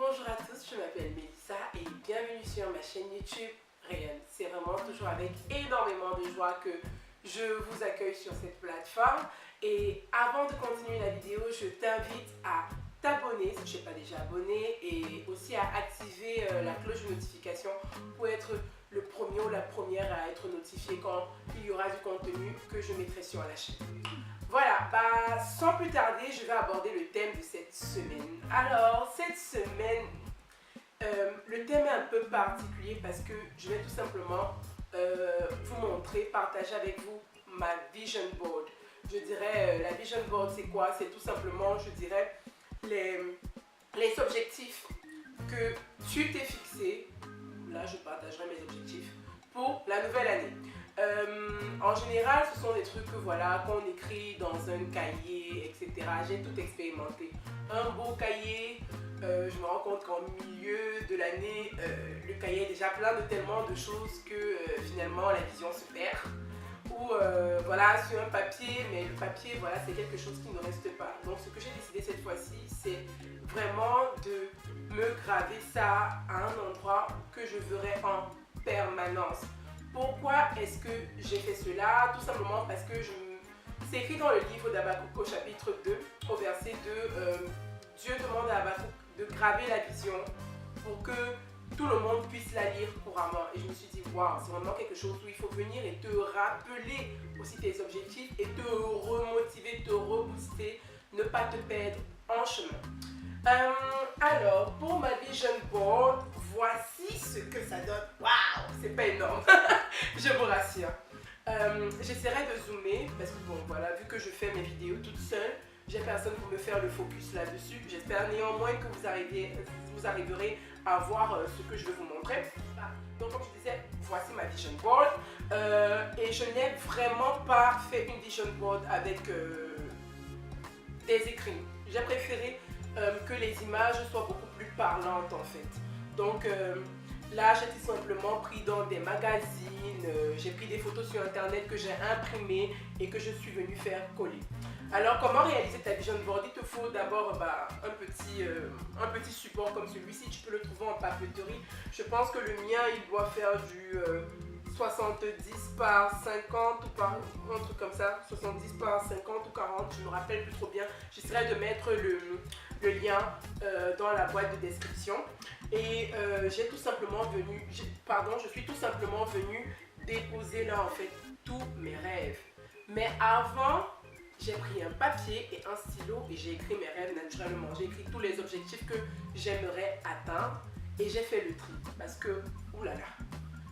Bonjour à tous, je m'appelle Mélissa et bienvenue sur ma chaîne YouTube Rayonne. C'est vraiment toujours avec énormément de joie que je vous accueille sur cette plateforme. Et avant de continuer la vidéo, je t'invite à t'abonner si tu n'es pas déjà abonné et aussi à activer la cloche de notification pour être le premier ou la première à être notifié quand il y aura du contenu que je mettrai sur la chaîne. Voilà, sans plus tarder, je vais aborder le thème de cette semaine. Alors, cette semaine, le thème est un peu particulier parce que je vais tout simplement vous montrer, partager avec vous ma vision board. Je dirais, la vision board, c'est quoi? C'est tout simplement, je dirais, les objectifs que tu t'es fixés. Là, je partagerai mes objectifs pour la nouvelle année. En général, ce sont des trucs que voilà, qu'on écrit dans un cahier, etc. J'ai tout expérimenté. Un beau cahier, je me rends compte qu'en milieu de l'année, le cahier est déjà plein de tellement de choses que finalement la vision se perd. Ou voilà, sur un papier, mais le papier, voilà, c'est quelque chose qui ne reste pas. Donc ce que j'ai décidé cette fois-ci, c'est vraiment de me graver ça à un endroit que je verrai en permanence. Pourquoi est-ce que j'ai fait cela? Tout simplement parce que c'est écrit dans le livre d'Habakkuk au chapitre 2, au verset 2, Dieu demande à Habakkuk de graver la vision pour que tout le monde puisse la lire couramment. Et je me suis dit, waouh, c'est vraiment quelque chose où il faut venir et te rappeler aussi tes objectifs et te remotiver, te rebooster, ne pas te perdre en chemin. Alors, pour ma vision board, voici ce que ça donne. Waouh, c'est pas énorme, je vous rassure. J'essaierai de zoomer parce que bon, voilà, vu que je fais mes vidéos toute seule, j'ai personne pour me faire le focus là-dessus. J'espère néanmoins que vous arriverez à voir ce que je vais vous montrer. Donc comme je disais, voici ma vision board. Et je n'ai vraiment pas fait une vision board avec des écrits. J'ai préféré que les images soient beaucoup plus parlantes en fait. Donc là, j'ai tout simplement pris dans des magazines, j'ai pris des photos sur internet que j'ai imprimées et que je suis venue faire coller. Alors, comment réaliser ta vision board? Il te faut d'abord un petit support comme celui-ci. Tu peux le trouver en papeterie. Je pense que le mien, il doit faire du 70 par 50 ou par un truc comme ça. 70 par 50 ou 40, je ne me rappelle plus trop bien. J'essaierai de mettre le lien dans la boîte de description. Et je suis tout simplement venue déposer là en fait tous mes rêves. Mais avant, j'ai pris un papier et un stylo et j'ai écrit mes rêves naturellement. J'ai écrit tous les objectifs que j'aimerais atteindre et j'ai fait le tri. Parce que, oulala,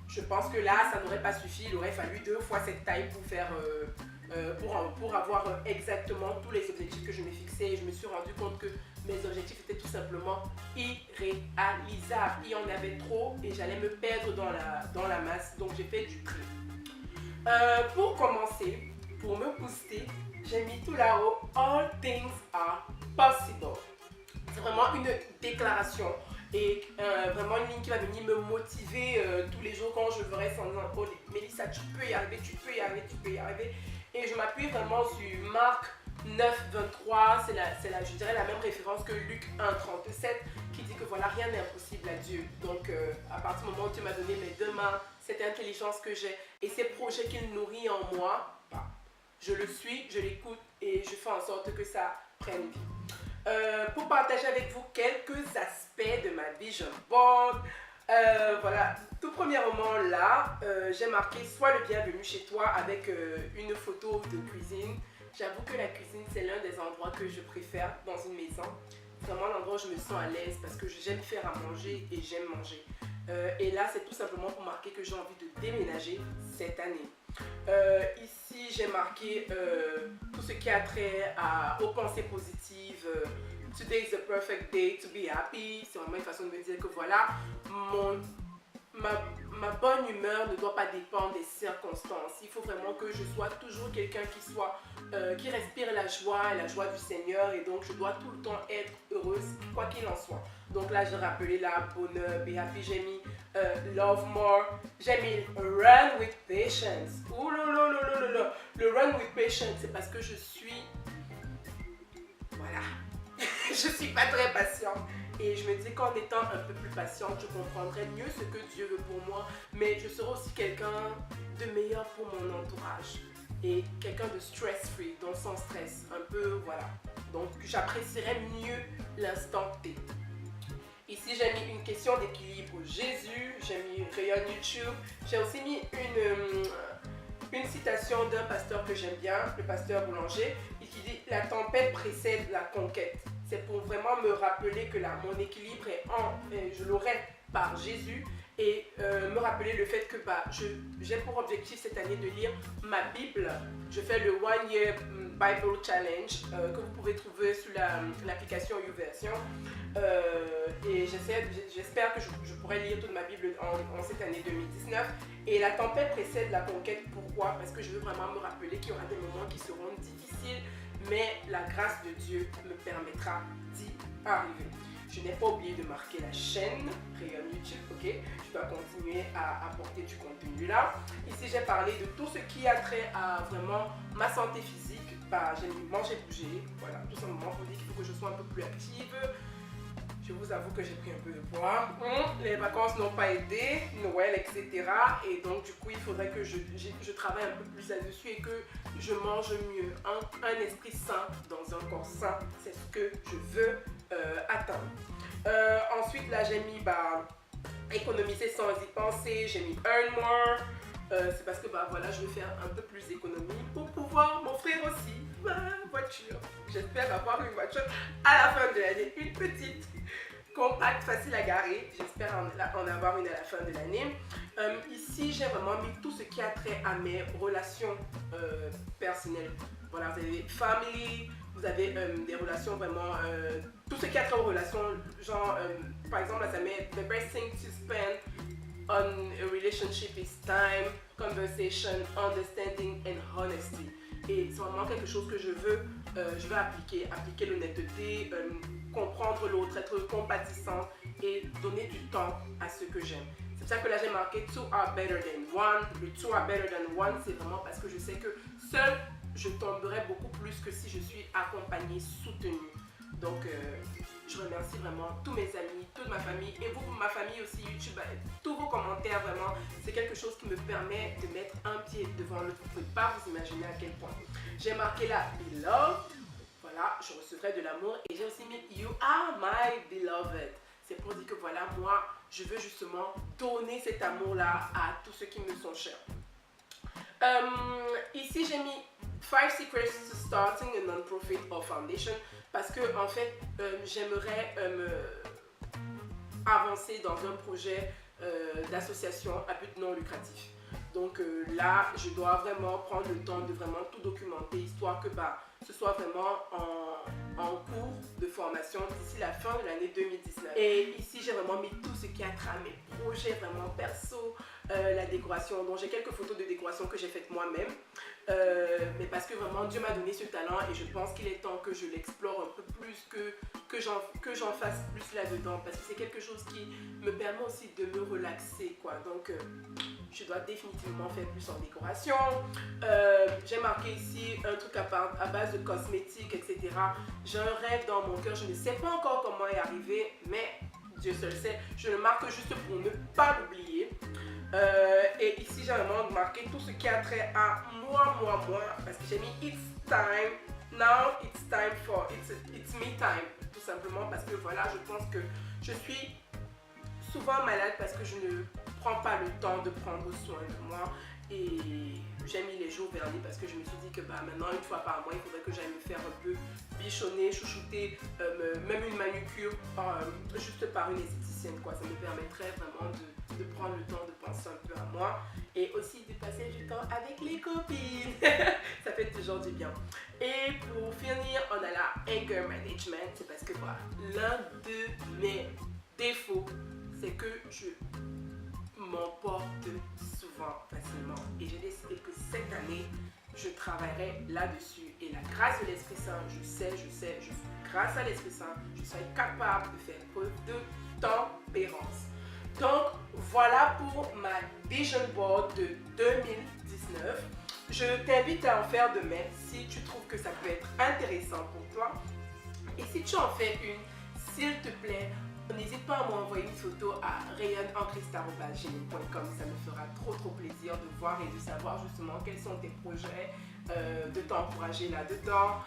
je pense que là, ça n'aurait pas suffi. Il aurait fallu 2 fois cette taille pour faire, pour avoir exactement tous les objectifs que je m'ai fixés. Et je me suis rendu compte que mes objectifs étaient tout simplement irréalisables. Il y en avait trop et j'allais me perdre dans la masse. Donc j'ai fait du tri. Pour commencer, pour me booster, j'ai mis tout là-haut, all things are possible. C'est vraiment une déclaration et vraiment une ligne qui va venir me motiver tous les jours quand je verrai sans disant, oh Mélissa, tu peux y arriver, tu peux y arriver, tu peux y arriver. Et je m'appuie vraiment sur Marc 9:23, je dirais la même référence que Luc 1:37 qui dit que voilà, rien n'est impossible à Dieu. Donc à partir du moment où Dieu m'a donné mes 2 mains, cette intelligence que j'ai et ces projets qu'il nourrit en moi, je le suis, je l'écoute et je fais en sorte que ça prenne vie. Pour partager avec vous quelques aspects de ma vision board, voilà, tout premièrement là, j'ai marqué « Sois le bienvenu chez toi » avec une photo de cuisine. J'avoue que la cuisine, c'est l'un des endroits que je préfère dans une maison. C'est vraiment l'endroit où je me sens à l'aise parce que j'aime faire à manger et j'aime manger. Et là, c'est tout simplement pour marquer que j'ai envie de déménager cette année. Ici, j'ai marqué tout ce qui a trait aux pensées positives. Today is the perfect day to be happy. C'est vraiment une façon de me dire que voilà, ma bonne humeur ne doit pas dépendre des circonstances. Il faut vraiment que je sois toujours quelqu'un qui respire la joie et la joie du Seigneur. Et donc, je dois tout le temps être heureuse, quoi qu'il en soit. Donc là, j'ai rappelé la bonheur, be happy. J'ai mis love more. J'ai mis run with patience. Ouh là là là là là. Le run with patience, c'est parce que je suis... Voilà. Je suis pas très patiente. Et je me dis qu'en étant un peu plus patiente, je comprendrai mieux ce que Dieu veut pour moi, mais je serai aussi quelqu'un de meilleur pour mon entourage et quelqu'un de stress-free, donc sans stress, un peu, voilà. Donc j'apprécierai mieux l'instant T. Ici, j'ai mis une question d'équilibre Jésus, j'ai mis Rayon YouTube, j'ai aussi mis une citation d'un pasteur que j'aime bien, le pasteur Boulanger, et qui dit « La tempête précède la conquête ». C'est pour vraiment me rappeler que là, mon équilibre je l'aurai par Jésus et me rappeler le fait que j'ai pour objectif cette année de lire ma Bible. Je fais le One Year Bible Challenge que vous pouvez trouver sur l'application YouVersion. Et j'espère que je pourrai lire toute ma Bible en cette année 2019. Et la tempête précède la conquête. Pourquoi? Parce que je veux vraiment me rappeler qu'il y aura des moments qui seront difficiles, mais la grâce de Dieu me permettra d'y arriver. Je n'ai pas oublié de marquer la chaîne Rayon YouTube, ok? Je dois continuer à apporter du contenu là. Ici, j'ai parlé de tout ce qui a trait à vraiment ma santé physique. J'ai mangé, bouger, voilà, tout simplement pour dire qu'il faut que je sois un peu plus active. Je vous avoue que j'ai pris un peu de poids. Les vacances n'ont pas aidé, Noël, etc. Et donc, du coup, il faudrait que je travaille un peu plus là-dessus et que je mange mieux. Un esprit sain dans un corps sain, c'est ce que je veux atteindre. Ensuite, là, j'ai mis économiser sans y penser. J'ai mis earn more. C'est parce que voilà, je vais faire un peu plus d'économie pour pouvoir m'offrir aussi ma voiture. J'espère avoir une voiture à la fin de l'année, une petite, compacte, facile à garer. J'espère en avoir une à la fin de l'année. Ici, j'ai vraiment mis tout ce qui a trait à mes relations personnelles. Voilà, vous avez family, vous avez des relations vraiment, tout ce qui a trait aux relations, genre, par exemple, là, ça met the best thing to spend on a relationship is time, conversation, understanding and honesty. Et c'est vraiment quelque chose que je veux appliquer l'honnêteté, comprendre l'autre, être compatissant et donner du temps à ce que j'aime. C'est pour ça que là j'ai marqué two are better than one. Le two are better than one, c'est vraiment parce que je sais que seul je tomberai beaucoup plus que si je suis accompagnée, soutenue. Donc je remercie vraiment tous mes amis, toute ma famille et vous, ma famille aussi, YouTube, tous vos commentaires, vraiment, c'est quelque chose qui me permet de mettre un pied devant l'autre. Vous ne pouvez pas vous imaginer à quel point. J'ai marqué là, beloved, voilà, je recevrai de l'amour et j'ai aussi mis you are my beloved. C'est pour dire que voilà, moi, je veux justement donner cet amour-là à tous ceux qui me sont chers. Ici, j'ai mis 5 secrets to starting a non-profit or foundation parce que en fait, j'aimerais avancer dans un projet d'association à but non lucratif. Donc là, je dois vraiment prendre le temps de vraiment tout documenter, histoire que ce soit vraiment en cours de formation d'ici la fin de l'année 2019. Et ici, j'ai vraiment mis tout ce qui a trait à mes projets vraiment perso, la décoration. Donc j'ai quelques photos de décoration que j'ai faites moi-même. Mais parce que vraiment Dieu m'a donné ce talent et je pense qu'il est temps que je l'explore un peu plus, que j'en fasse plus là-dedans, parce que c'est quelque chose qui me permet aussi de me relaxer, quoi. Donc je dois définitivement faire plus en décoration. J'ai marqué ici un truc à base de cosmétiques, etc. J'ai un rêve dans mon cœur, je ne sais pas encore comment y arriver, mais Dieu seul sait. Je le marque juste pour ne pas l'oublier. Et ici j'ai vraiment marqué tout ce qui a trait à moi, parce que j'ai mis it's time, now it's time for, it's me time, tout simplement parce que voilà, je pense que je suis souvent malade parce que je ne prends pas le temps de prendre soin de moi. Et j'ai mis les jours vernis parce que je me suis dit que maintenant, une fois par mois, il faudrait que j'aille me faire un peu bichonner, chouchouter, même une manucure juste par une esthéticienne, quoi. Ça me permettrait vraiment de prendre le temps de penser un peu à moi et aussi de passer du temps avec les copines. Ça fait toujours du bien. Et pour finir, on a la anger management. C'est parce que voilà, l'un de mes défauts, c'est que je m'emporte souvent facilement. Et j'ai décidé que cette année, je travaillerai là-dessus. Et la grâce de l'Esprit Saint, grâce à l'Esprit Saint, je serai capable de faire preuve de tempérance. Donc, voilà pour ma Vision Board de 2019. Je t'invite à en faire de même si tu trouves que ça peut être intéressant pour toi. Et si tu en fais une, s'il te plaît, N'hésite pas à m'envoyer une photo à rayonenchrist@gmail.com. Ça me fera trop plaisir de voir et de savoir justement quels sont tes projets, de t'encourager là-dedans.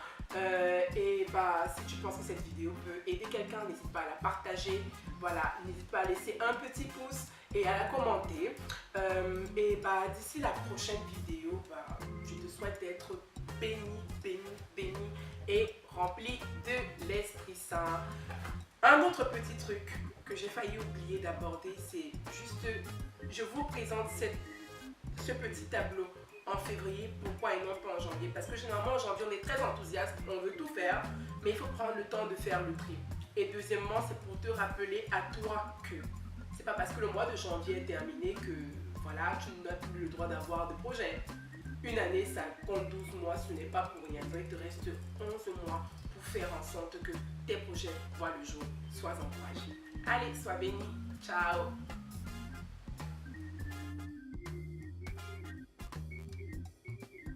Et bah, si tu penses que cette vidéo peut aider quelqu'un, n'hésite pas à la partager. Voilà, n'hésite pas à laisser un petit pouce et à la commenter. Et bah, d'ici la prochaine vidéo, bah, je te souhaite d'être béni et rempli de l'Esprit Saint. Un autre petit truc que j'ai failli oublier d'aborder, c'est juste, je vous présente ce petit tableau en février, pourquoi et non pas en janvier? Parce que généralement en janvier on est très enthousiaste, on veut tout faire, mais il faut prendre le temps de faire le tri. Et deuxièmement, c'est pour te rappeler à toi que c'est pas parce que le mois de janvier est terminé que voilà, tu n'as plus le droit d'avoir de projet. Une année, ça compte 12 mois, ce n'est pas pour rien. Donc il te reste 11 mois pour faire en sorte que tes projets voient le jour. Sois encouragé. Allez, sois béni. Ciao.